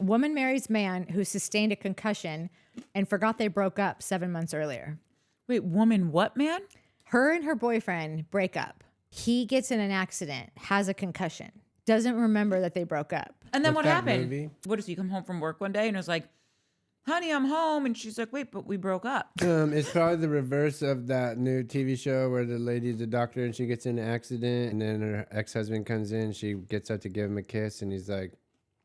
Woman marries man who sustained a concussion and forgot they broke up 7 months earlier. Wait, woman what, man? Her and her boyfriend break up. He gets in an accident, has a concussion, doesn't remember that they broke up. And then What's what that happened? movie? What does he come home from work one day and was like, honey, I'm home. And she's like, wait, but we broke up. It's probably the reverse of that new TV show where the lady's a doctor and she gets in an accident and then her ex-husband comes in. She gets up to give him a kiss and he's like,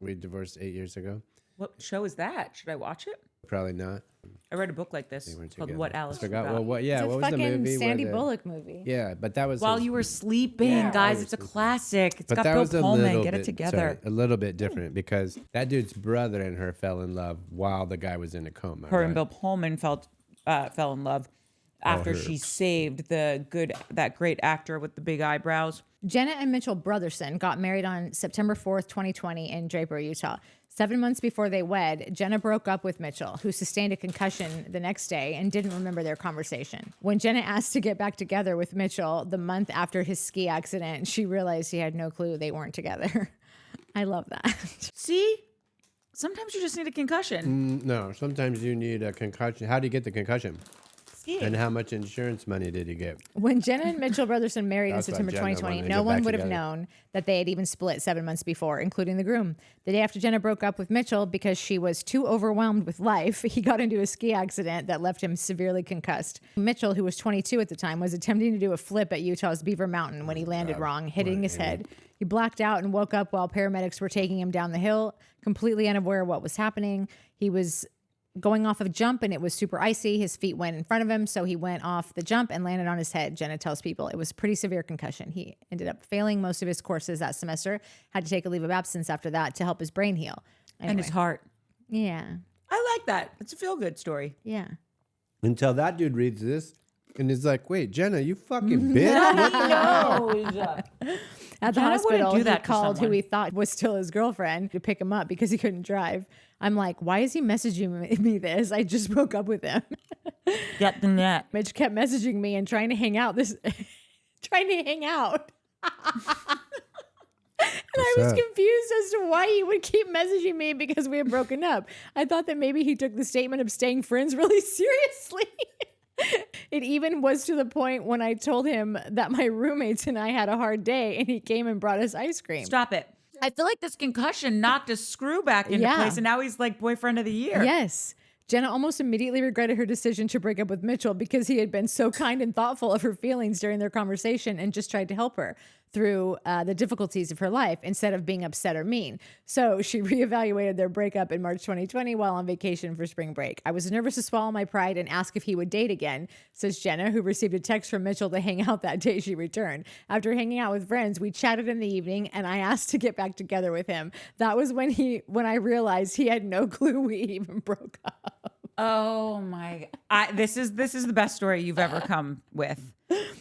we divorced 8 years ago. What show is that? Should I watch it? Probably not. I read a book like this They weren't called together. What Alice Forgot. Forgot. Well, what? Yeah, It's a what was the fucking movie? Sandy where Bullock movie. Yeah, but that was While you were sleeping, Yeah, guys, while it's a you were sleeping. classic. It's But got that Bill was a Pullman. little Get bit, it together. a little bit different because that dude's brother and her fell in love while the guy was in a coma. Her right? and Bill Pullman fell in love after her. she saved that great actor with the big eyebrows. Jenna and Mitchell Brotherson got married on September 4th, 2020 in Draper, Utah. 7 months before they wed, Jenna broke up with Mitchell, who sustained a concussion the next day and didn't remember their conversation. When Jenna asked to get back together with Mitchell the month after his ski accident, she realized he had no clue they weren't together. I love that. See? Sometimes you just need a concussion. No, sometimes you need a concussion. How do you get the concussion? Skiing. And how much insurance money did he get? When Jenna and Mitchell Brotherson married in That's why September Jenna 2020, wanted to no get one back would have together. known that they had even split 7 months before, including the groom. The day after Jenna broke up with Mitchell because she was too overwhelmed with life, he got into a ski accident that left him severely concussed. Mitchell, who was 22 at the time, was attempting to do a flip at Utah's Beaver Mountain when he landed wrong, hitting his head. He blacked out and woke up while paramedics were taking him down the hill, completely unaware of what was happening. He was going off of a jump and it was super icy. His feet went in front of him, so he went off the jump and landed on his head. Jenna tells people it was pretty severe concussion. He ended up failing most of his courses that semester, had to take a leave of absence after that to help his brain heal. And Anyway, his heart. yeah, I like that. It's a feel-good story. yeah. Until that dude reads this and is like, wait, Jenna, you fucking bitch. What the hell? At the Jenna wouldn't hospital, do he that to called who someone. he thought was still his girlfriend to pick him up because he couldn't drive. I'm like, why is he messaging me this? I just broke up with him. Get the net. Mitch kept messaging me and trying to hang out. Trying to hang out. And I was up? confused as to why he would keep messaging me because we had broken up. I thought that maybe he took the statement of staying friends really seriously. It even was to the point when I told him that my roommates and I had a hard day and he came and brought us ice cream. Stop it. I feel like this concussion knocked a screw back into Yeah. place, and now he's like boyfriend of the year. Yes. Jenna almost immediately regretted her decision to break up with Mitchell because he had been so kind and thoughtful of her feelings during their conversation and just tried to help her through the difficulties of her life instead of being upset or mean. So she reevaluated their breakup in March 2020 while on vacation for spring break. I was nervous to swallow my pride and ask if he would date again, says Jenna, who received a text from Mitchell to hang out that day she returned. After hanging out with friends, we chatted in the evening and I asked to get back together with him. That was when I realized he had no clue we even broke up. Oh my! This is the best story you've ever come with.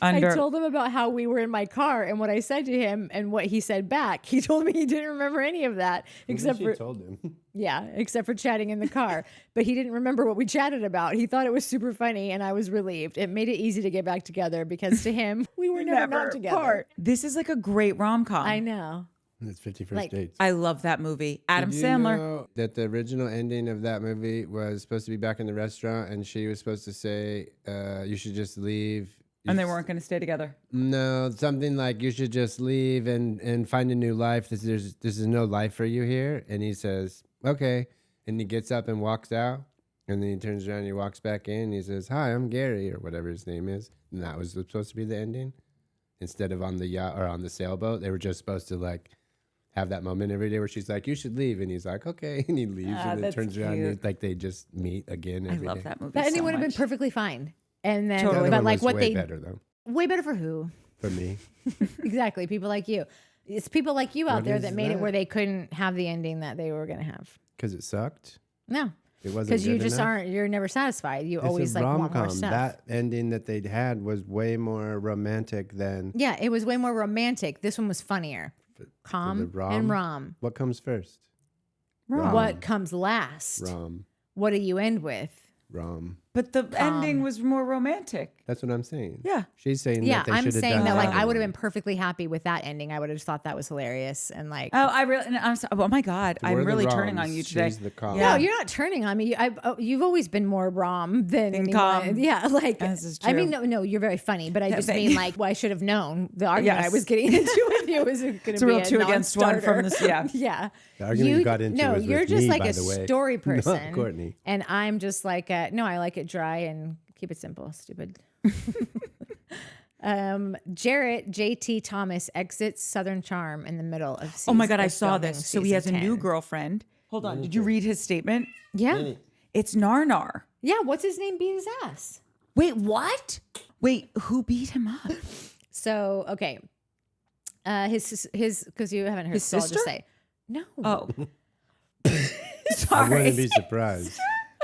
I told him about how we were in my car and what I said to him and what he said back. He told me he didn't remember any of that except for told him. except for chatting in the car. But he didn't remember what we chatted about. He thought it was super funny and I was relieved. It made it easy to get back together because to him, we were never not together. apart. This is like a great rom-com. I know. It's 51st Like, Dates. I love that movie. Adam Did you Sandler. know that the original ending of that movie was supposed to be back in the restaurant and she was supposed to say, you should just leave. And they weren't going to stay together. No, something like you should just leave and find a new life. This is no life for you here. And he says, okay. And he gets up and walks out. And then he turns around and he walks back in. And he says, hi, I'm Gerry, or whatever his name is. And that was supposed to be the ending. Instead of on the yacht or on the sailboat, they were just supposed to like have that moment every day where she's like, you should leave. And he's like, okay. And he leaves and then that's turns around and cute. it's like they just meet again I every love day. that movie. That ending so would have been much. perfectly fine. And then, The other but one like was what way they, better though, way better for who? for me. Exactly. People like you. It's people like you out What there is that made it that? where they couldn't have the ending that they were going to have. Because it sucked. No. It wasn't Because you good just enough? aren't, you're never satisfied. You It's always a like want more rom-com. stuff. That ending that they had was way more romantic than Yeah, it was way more romantic. This one was funnier. Calm the rom? and rom. what comes first. What comes last? Rom. What do you end with? Rom. But the ending was more romantic. That's what I'm saying. Yeah. She's saying Yeah, that they I'm should have saying done that like other I would have one. been perfectly happy with that ending. I would have just thought that was hilarious and like. Oh, I'm sorry. Oh my God. We're I'm the really turning on Roms. you today. She's the Coms. No, you're not turning on me. You've always been more Rom than anyone. calm. Yeah, like This is I mean, true. no, you're very funny, but I just thank mean you. like, well, I should have known the argument I Yes. was getting into with you was going to be a real 2 against 1 from non-starter. this. Yeah. Yeah. The argument you got into no, was you're with just me, like by a the way. story Not person, Courtney. and I'm just like, no, I like it dry and keep it simple. Stupid. Jarrett JT Thomas exits Southern Charm in the middle of season. Oh my God. I of saw filming this. So he has a season new 10. girlfriend. Hold on. Did you read his statement? Yeah. It's Narnar. Yeah. What's his name? Beat his ass. Wait, what? Wait, who beat him up? So okay, his because you haven't heard. His so I'll just sister? say no. Oh. I Sorry. wouldn't be surprised.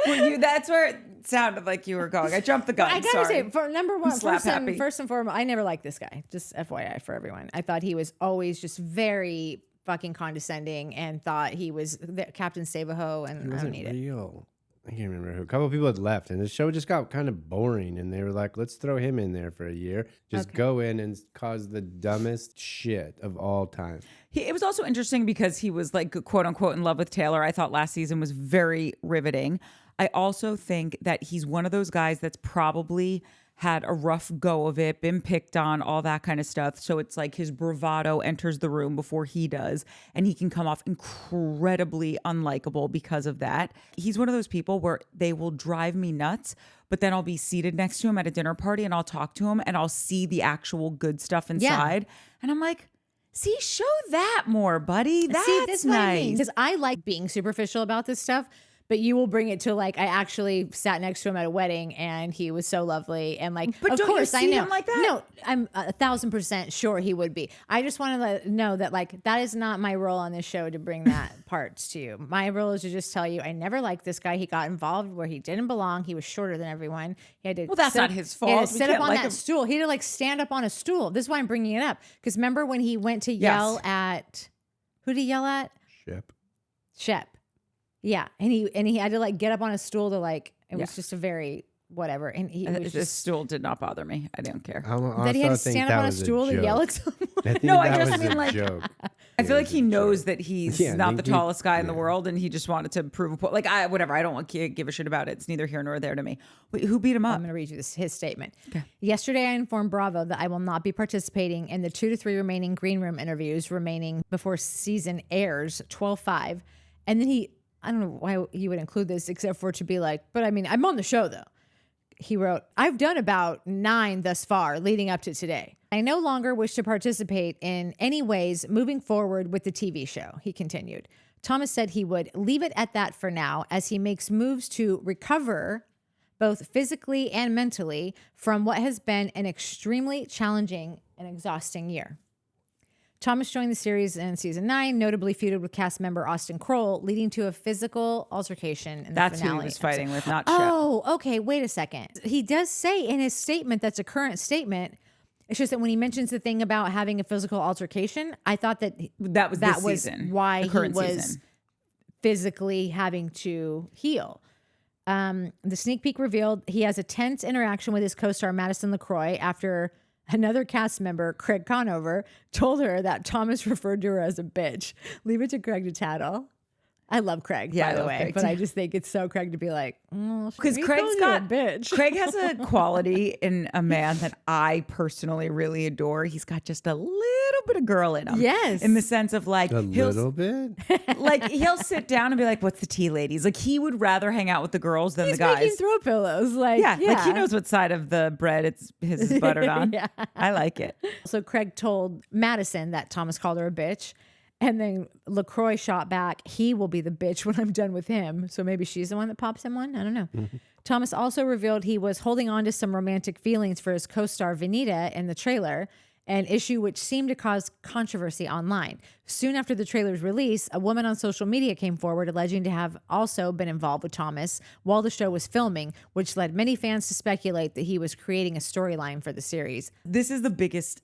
Well, that's where it sounded like you were going. I jumped the gun. I gotta Sorry. say, for number one, Slap happy. first and foremost, I never liked this guy. Just FYI for everyone, I thought he was always just very fucking condescending and thought he was the Captain Save-A-Ho, and It I don't wasn't need it. real. I can't remember who. A couple of people had left, and the show just got kind of boring. And they were like, "Let's throw him in there for a year. Just go in and cause the dumbest shit of all time." It was also interesting because he was like, quote unquote, in love with Taylor. I thought last season was very riveting. I also think that he's one of those guys that's probably had a rough go of it, been picked on, all that kind of stuff. So it's like his bravado enters the room before he does, and he can come off incredibly unlikable because of that. He's one of those people where they will drive me nuts, but then I'll be seated next to him at a dinner party and I'll talk to him and I'll see the actual good stuff inside. And I'm like, see, show that more, buddy. That's See, that's what I mean. nice. Because I like being superficial about this stuff, but you will bring it to like, I actually sat next to him at a wedding and he was so lovely. And like, But of don't you course, I see know. him like that? No, I'm 1,000% sure he would be. I just want to know that like, that is not my role on this show to bring that parts to you. My role is to just tell you, I never liked this guy. He got involved where he didn't belong. He was shorter than everyone. He had to Well, that's sit- not his He had fault. to We sit up can't on like that him. stool. He had to like stand up on a stool. This is why I'm bringing it up. Because remember when he went to yell at, who did he yell at? Shep. Yeah, and he had to like get up on a stool to like. It was just a very whatever, and he was This just stool did not bother me. I didn't care. that he had to stand up on a stool to yell at someone. I think No, I that just was mean, a like, joke. I feel like he knows that he's Yeah, not I the think tallest guy in the world, and he just wanted to prove a point. Like, whatever. I don't want to give a shit about it. It's neither here nor there to me. Wait, who beat him up? I'm going to read you his statement. Okay. Yesterday, I informed Bravo that I will not be participating in the 2 to 3 remaining green room interviews remaining before season airs 12/5, and then I don't know why he would include this except for it to be like, but I mean, I'm on the show though. He wrote, I've done about 9 thus far leading up to today. I no longer wish to participate in any ways moving forward with the TV show, he continued. Thomas said he would leave it at that for now as he makes moves to recover both physically and mentally from what has been an extremely challenging and exhausting year. Thomas joined the series in season 9, notably feuded with cast member Austin Kroll, leading to a physical altercation in That's the who finale. he was fighting with, not Shep. Oh, okay. Wait a second. He does say in his statement, that's a current statement. It's just that when he mentions the thing about having a physical altercation, I thought that That was this was season, why the he current was season. physically having to heal. The sneak peek revealed he has a tense interaction with his co-star Madison LaCroix after another cast member, Craig Conover, told her that Thomas referred to her as a bitch. Leave it to Craig to tattle. I love Craig, Yeah, by I the love way, Craig but too. I just think it's so Craig to be like, Because he Craig's called you got a bitch. Craig has a quality in a man that I personally really adore. He's got just a little bit of girl in him. Yes. In the sense of like A little bit. like he'll sit down and be like, "What's the tea, ladies?" Like he would rather hang out with the girls than He's the guys. making throw pillows. Like He knows what side of the bread his is buttered on. Yeah. I like it. So Craig told Madison that Thomas called her a bitch. And then LaCroix shot back, he will be the bitch when I'm done with him. So maybe she's the one that pops him one. I don't know. Thomas also revealed he was holding on to some romantic feelings for his co-star Vanita in the trailer, an issue which seemed to cause controversy online. Soon after the trailer's release, a woman on social media came forward alleging to have also been involved with Thomas while the show was filming, which led many fans to speculate that he was creating a storyline for the series. This is the biggest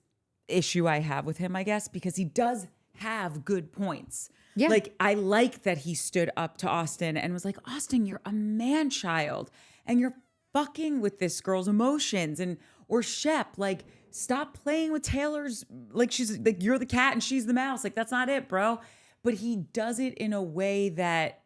issue I have with him, I guess, because he does have good points. Yeah. Like I like that he stood up to Austin and was like, Austin, you're a man child and you're fucking with this girl's emotions or Shep, like stop playing with Taylor's, like she's like, you're the cat and she's the mouse. Like that's not it, bro. But he does it in a way that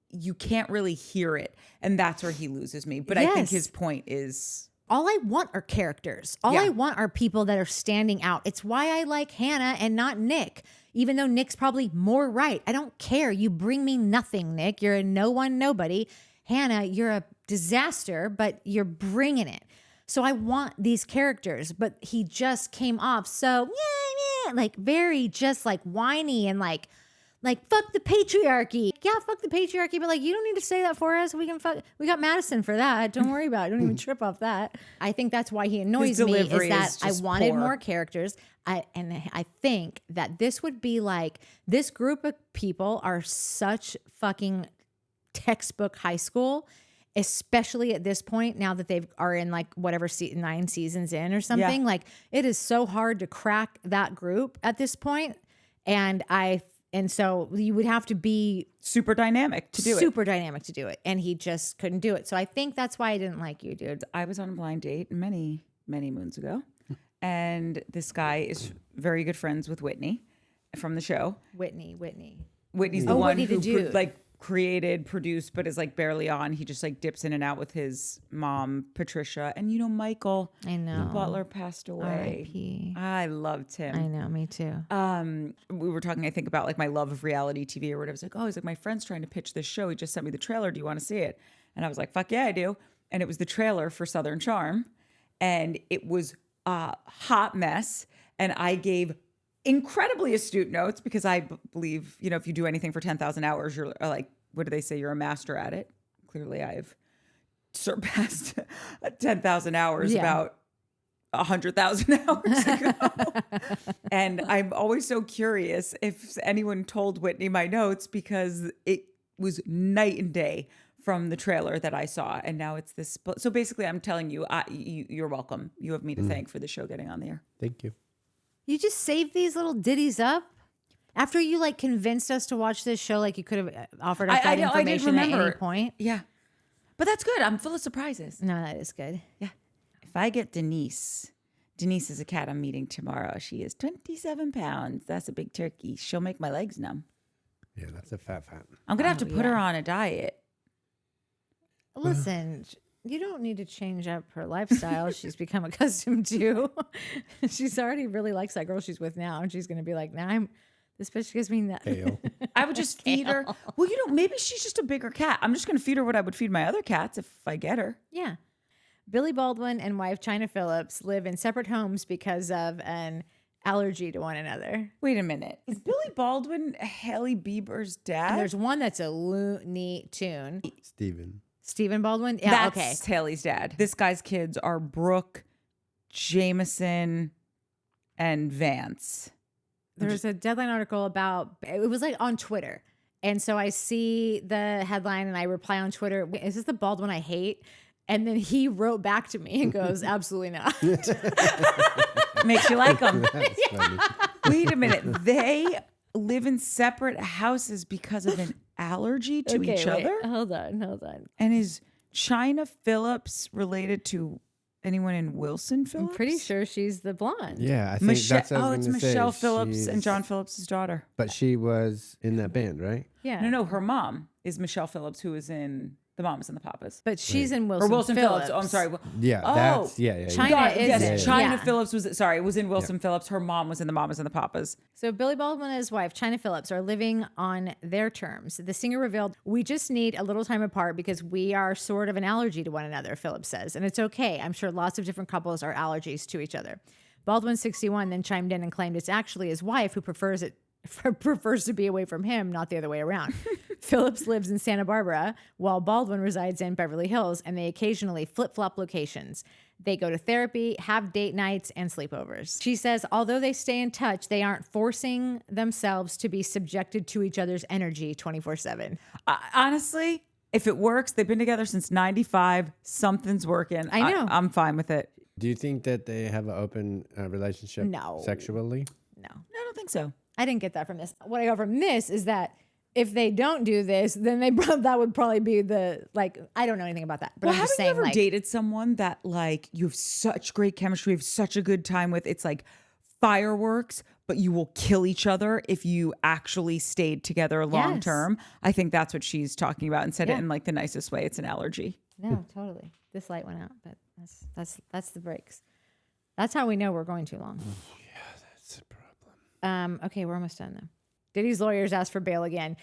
you can't really hear it. And that's where he loses me. But I think his point is, all I want are characters. All I want are people that are standing out. It's why I like Hannah and not Nick, even though Nick's probably more right. I don't care. You bring me nothing, Nick. You're a no one, nobody. Hannah, you're a disaster, but you're bringing it. So I want these characters, but he just came off so, like very just like whiny and like fuck the patriarchy. Yeah, fuck the patriarchy, but like you don't need to say that for us. We got Madison for that. Don't worry about it. Don't even trip off that. I think that's why he annoys me is that I wanted more characters. I think that this would be like this group of people are such fucking textbook high school, especially at this point now that they are in like whatever 9 seasons in or something. Like it is so hard to crack that group at this point. And so you would have to be super dynamic to do it. And he just couldn't do it. So I think that's why I didn't like you, dude. I was on a blind date many, many moons ago. And this guy is very good friends with Whitney from the show. Whitney's the one Whitney, who created, produced, but is like barely on. He just like dips in and out with his mom, Patricia. And Michael, I know, the butler, passed away. R.I.P. I loved him. I know, me too. We were talking, I think, about like my love of reality TV or whatever. I was like, he's like, my friend's trying to pitch this show. He just sent me the trailer. Do you want to see it? And I was like, fuck yeah, I do. And it was the trailer for Southern Charm. And it was a hot mess. And I gave incredibly astute notes because I believe, if you do anything for 10,000 hours, you're like, what do they say? You're a master at it. Clearly I've surpassed 10,000 hours about 100,000 hours ago. And I'm always so curious if anyone told Whitney my notes because it was night and day from the trailer that I saw. And now it's this. So basically I'm telling you, you're welcome. You have me to thank for the show getting on the air. Thank you. You just saved these little ditties up after you like convinced us to watch this show. Like you could have offered us that information at any point. Yeah, but that's good. I'm full of surprises. No, that is good. Yeah. If I get Denise is a cat I'm meeting tomorrow. She is 27 pounds. That's a big turkey. She'll make my legs numb. Yeah, that's a fat. I'm gonna have to put her on a diet. Listen. You don't need to change up her lifestyle. She's become accustomed to. She's already really likes that girl she's with now. And she's going to be like, this bitch gives me that. I would just feed her. Well, maybe she's just a bigger cat. I'm just going to feed her what I would feed my other cats if I get her. Yeah. Billy Baldwin and wife Channa Phillips live in separate homes because of an allergy to one another. Wait a minute. Is Billy Baldwin Hailey Bieber's dad? And there's one that's a Looney Tune. Stephen Baldwin? Yeah, that's Haley's dad. This guy's kids are Brooke, Jameson, and Vance. There's a Deadline article about, it was like on Twitter. And so I see the headline and I reply on Twitter, is this the Baldwin I hate? And then he wrote back to me and goes, absolutely not. Makes you like him. Wait a minute. They live in separate houses because of an allergy to each other? Hold on. And is Channa Phillips related to anyone in Wilson Phillips? I'm pretty sure she's the blonde. Yeah, I think that's what I was it's gonna say. Michelle Phillips and John Phillips' daughter. But she was in that band, right? Yeah. No, her mom is Michelle Phillips, who is in The Mamas and the Papas. But she's in Wilson Phillips. Oh, I'm sorry. Yeah, that's Channa is Channa Phillips was in Wilson Phillips. Her mom was in The Mamas and the Papas. So Billy Baldwin and his wife, Channa Phillips, are living on their terms. The singer revealed, "We just need a little time apart because we are sort of an allergy to one another," Phillips says. And it's okay. I'm sure lots of different couples are allergies to each other. Baldwin, 61, then chimed in and claimed it's actually his wife who prefers to be away from him, not the other way around. Phillips lives in Santa Barbara, while Baldwin resides in Beverly Hills, and they occasionally flip-flop locations. They go to therapy, have date nights, and sleepovers. She says, although they stay in touch, they aren't forcing themselves to be subjected to each other's energy 24/7. Honestly, if it works, they've been together since 95, something's working. I know. I'm fine with it. Do you think that they have an open relationship No. sexually? No. I don't think so. I didn't get that from this. What I got from this is that if they don't do this, then that would probably be the, like, I don't know anything about that, but I'm just saying, have you ever like, dated someone that like you have such great chemistry, you have such a good time with? It's like fireworks, but you will kill each other if you actually stayed together long term. I think that's what she's talking about and said it in like the nicest way. It's an allergy. No, totally. This light went out, but that's the breaks. That's how we know we're going too long. Yeah, that's a problem. Okay, we're almost done though. Diddy's lawyers asked for bail again.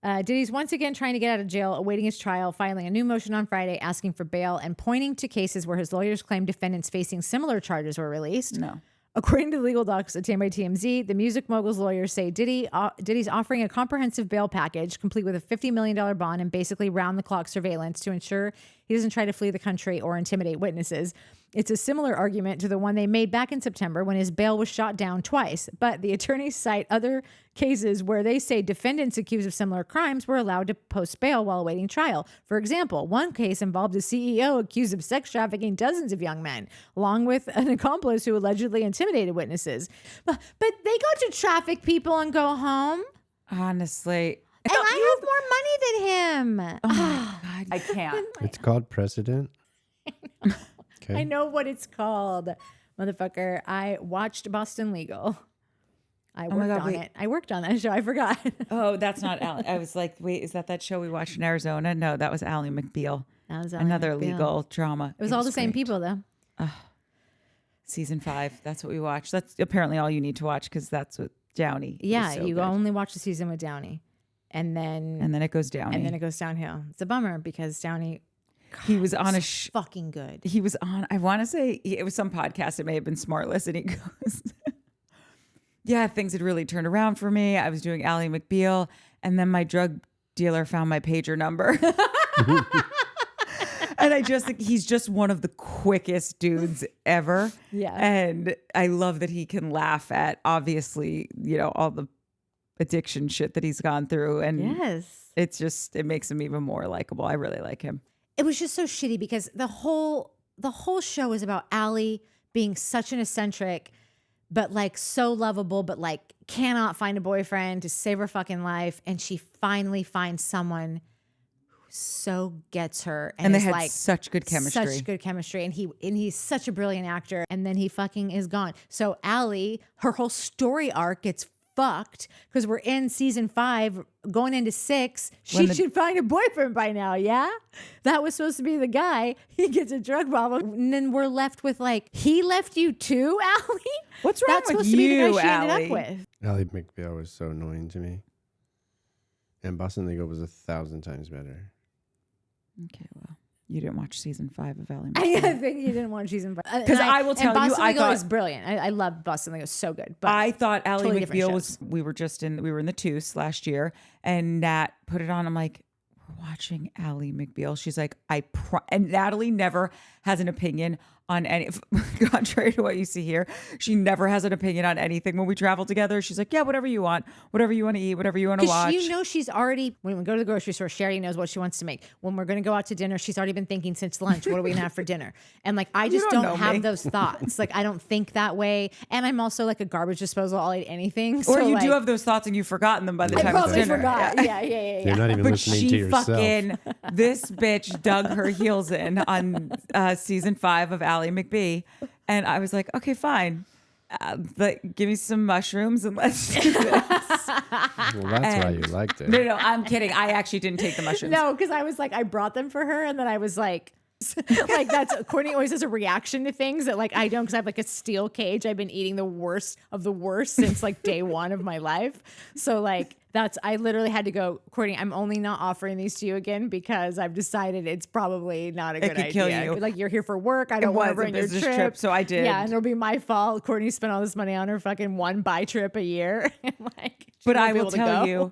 Diddy's once again trying to get out of jail, awaiting his trial, filing a new motion on Friday asking for bail and pointing to cases where his lawyers claim defendants facing similar charges were released. No. According to legal docs obtained by TMZ, the music mogul's lawyers say Diddy's offering a comprehensive bail package complete with a $50 million bond and basically round-the-clock surveillance to ensure he doesn't try to flee the country or intimidate witnesses. It's a similar argument to the one they made back in September when his bail was shot down twice. But the attorneys cite other cases where they say defendants accused of similar crimes were allowed to post bail while awaiting trial. For example, one case involved a CEO accused of sex trafficking dozens of young men, along with an accomplice who allegedly intimidated witnesses. But they go to traffic people and go home. Honestly. And I have more money than him. Oh my God. I can't. It's called precedent. I know what it's called, motherfucker. I watched Boston Legal. I worked on that show. I forgot. Oh, that's not Allie. I was like, wait, is that show we watched in Arizona? No, that was Ally McBeal. That was another legal drama. It was all the same people, though. Season 5. That's what we watched. That's apparently all you need to watch because that's what Downey. Yeah, so you good. only watch the season with Downey, and then it goes down. And then it goes downhill. It's a bummer because Downey. God, he was on fucking good. He was on, I want to say it was some podcast. It may have been Smartless. And he goes, yeah, things had really turned around for me. I was doing Ally McBeal. And then my drug dealer found my pager number. And I just think he's just one of the quickest dudes ever. Yeah. And I love that he can laugh at, obviously, all the addiction shit that he's gone through. And it makes him even more likable. I really like him. It was just so shitty because the whole show is about Allie being such an eccentric, but like so lovable, but like cannot find a boyfriend to save her fucking life. And she finally finds someone who so gets her. And they had like such good chemistry. Such good chemistry. And he's such a brilliant actor. And then he fucking is gone. So Allie, her whole story arc gets fucked because we're in season 5 going into 6. She should find a boyfriend by now. Yeah, that was supposed to be the guy. He gets a drug problem, and then we're left with like, he left you too, Allie. What's wrong That's with supposed to be the you, guy she Allie? ended up with. Ally McBeal was so annoying to me, and Boston Legal was 1,000 times better. Okay, well, you didn't watch season 5 of Ally I McBeal. think you didn't watch season 5 Because I will tell you, Boston I Legal thought is brilliant. I love Boston Legal; it's so good. But I thought Ally totally different McBeal shows. was. We were in the Tooth last year, and Nat put it on. I'm like, we're watching Ally McBeal. She's like, and Natalie never has an opinion on any, contrary to what you see here. She never has an opinion on anything when we travel together. She's like, yeah, whatever you want to eat, whatever you want to watch. She's already, when we go to the grocery store, she already knows what she wants to make. When we're going to go out to dinner, she's already been thinking since lunch, what are we going to have for dinner? And like, I just don't have those thoughts. Like, I don't think that way. And I'm also like a garbage disposal. I'll eat anything. Or you do have those thoughts and you've forgotten them by the time it's dinner. I probably forgot. Yeah. You're not even listening to yourself. This bitch dug her heels in on season 5 of Ally McBee. And I was like, okay, fine. Give me some mushrooms and let's do this. Well, that's why you liked it. No, I'm kidding. I actually didn't take the mushrooms. No, because I was like, I brought them for her. And then I was like, that's Courtney always has a reaction to things that like I don't, because I have like a steel cage. I've been eating the worst of the worst since like day 1 of my life. So like I literally had to go, Courtney, I'm only not offering these to you again because I've decided it's probably not a good idea. It could kill you. Like you're here for work. I don't want to ruin your trip. So I did. Yeah, and it'll be my fault. Courtney spent all this money on her fucking one buy trip a year. But I will tell you,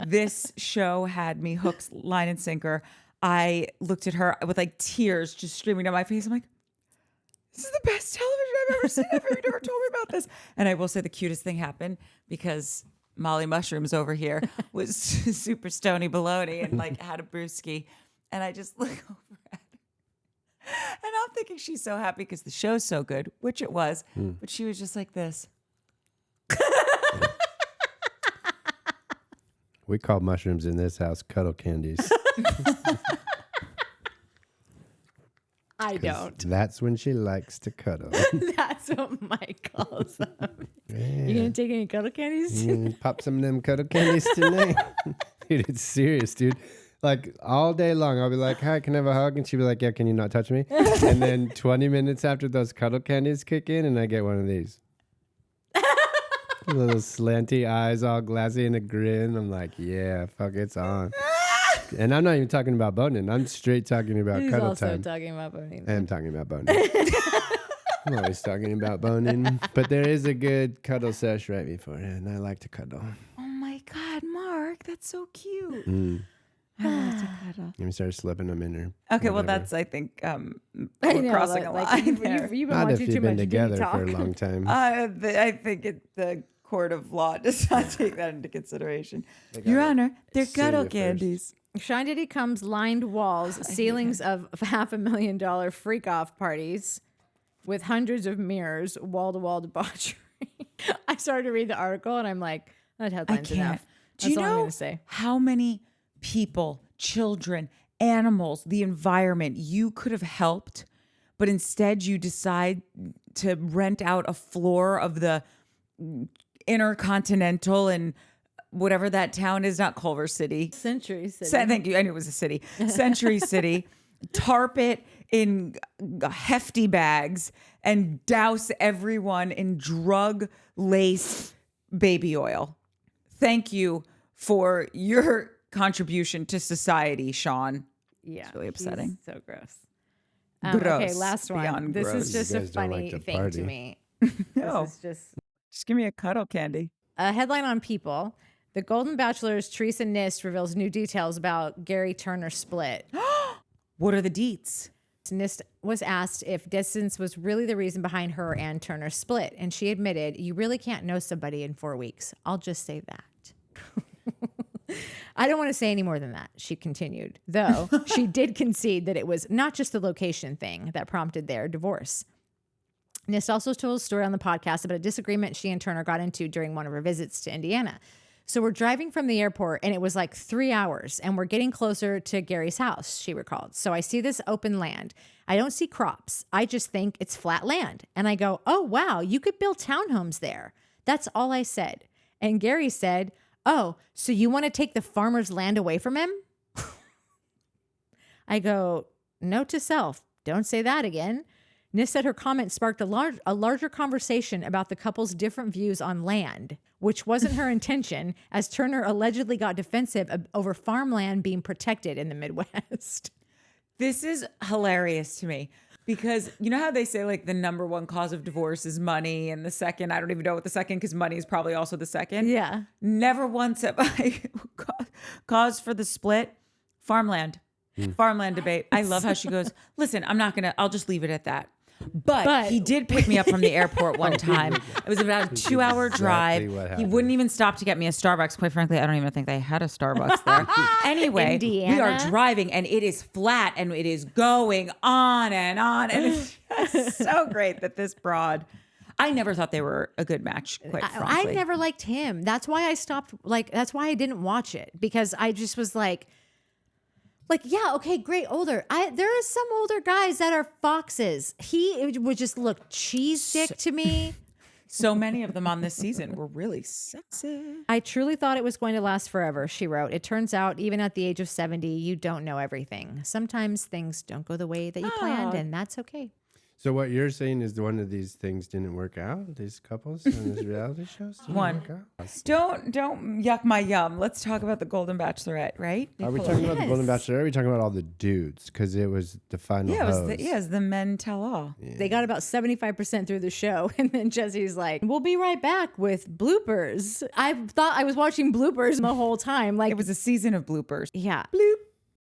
this show had me hook, line, and sinker. I looked at her with like tears just streaming down my face. I'm like, this is the best television I've ever seen. You've never told me about this. And I will say the cutest thing happened because Molly Mushrooms over here was super stony baloney and like had a brewski. And I just look over at her. And I'm thinking she's so happy because the show's so good, which it was. But she was just like this. We call mushrooms in this house cuddle candies. I don't. That's when she likes to cuddle. That's what Mike calls them. You gonna take any cuddle candies? Pop some of them cuddle candies tonight. Dude, it's serious, dude. Like all day long, I'll be like, hi, can I have a hug? And she'll be like, yeah, can you not touch me? And then 20 minutes after those cuddle candies kick in, and I get one of these. Little slanty eyes, all glassy and a grin. I'm like, yeah, fuck, it's on. And I'm not even talking about boning. I'm straight talking about He's cuddle also time. talking about boning. I am talking about boning. I'm always talking about boning. But there is a good cuddle sesh right before it, and I like to cuddle. Oh my God, Mark, that's so cute. Mm. I like to cuddle. Let me start slipping them in her. Okay, well, whatever. that's, I think, I we're know, crossing a line there. You've been Not if watching you've too been much together Diddy for a talk. long time. I think the court of law does not take that into consideration. Your Honor, they're sue cuddle you first. candies. Sean Diddy comes lined walls, ceilings of $500,000 freak off parties with hundreds of mirrors, wall to wall debauchery. I started to read the article and I'm like, that I headline's can't. enough. Do That's you all I'm know gonna say. how many people, children, animals, the environment you could have helped, but instead you decide to rent out a floor of the Intercontinental and whatever that town is, not Culver City. Century City. Thank you. I knew it was a city. Century City. Tarp it in hefty bags and douse everyone in drug-laced baby oil. Thank you for your contribution to society, Sean. Yeah. It's really upsetting. he's so gross. Gross. Okay, last one. Beyond This gross. is just You a guys don't funny like to thing party. to me. No, This is just give me a cuddle candy. a headline on People. The Golden Bachelor's Theresa Nist reveals new details about Gerry Turner split. What are the deets? Nist was asked if distance was really the reason behind her and Turner's split, and she admitted, "You really can't know somebody in 4 weeks. I'll just say that." I don't want to say any more than that, she continued, though she did concede that it was not just the location thing that prompted their divorce. Nist also told a story on the podcast about a disagreement she and Turner got into during one of her visits to Indiana. So we're driving from the airport and it was like 3 hours and we're getting closer to Gary's house, she recalled. So I see this open land. I don't see crops. I just think it's flat land. And I go, oh, wow, you could build townhomes there. That's all I said. And Gerry said, oh, so you want to take the farmer's land away from him? I go, note to self, don't say that again. Nist said her comment sparked a larger conversation about the couple's different views on land, which wasn't her intention, as Turner allegedly got defensive over farmland being protected in the Midwest. This is hilarious to me because you know how they say like the number one cause of divorce is money and the second, I don't even know what the second, because money is probably also the second. Yeah. Never once have I cause for the split, farmland. Farmland debate. I love how she goes, listen, I'll just leave it at that. But he did pick me up from the airport one time. It was about a 2-hour drive. what He happened. wouldn't even stop to get me a Starbucks. Quite frankly, I don't even think they had a Starbucks there. Anyway, we are Indiana? driving and it is flat and it is going on. And it's just so great that this broad, I never thought they were a good match, quite I frankly. never liked him. That's why I stopped. That's why I didn't watch it, because I just was like, yeah, okay, great, older. There are some older guys that are foxes. He would just look cheese stick to me. So many of them on this season were really sexy. I truly thought it was going to last forever, she wrote. It turns out, even at the age of 70, you don't know everything. Sometimes things don't go the way that you planned, and that's okay. So what you're saying is one of these things didn't work out? These couples on this reality shows didn't One. work out? Don't yuck my yum. Let's talk about the Golden Bachelorette, right? Are we talking about the Golden Bachelor? Or are we talking about all the dudes? Because it was the final Yeah, hose. it was the men tell all. They got about 75% through the show, and then Jesse's like, we'll be right back with bloopers. I thought I was watching bloopers the whole time. Like, It was a season of bloopers. yeah. Bloop.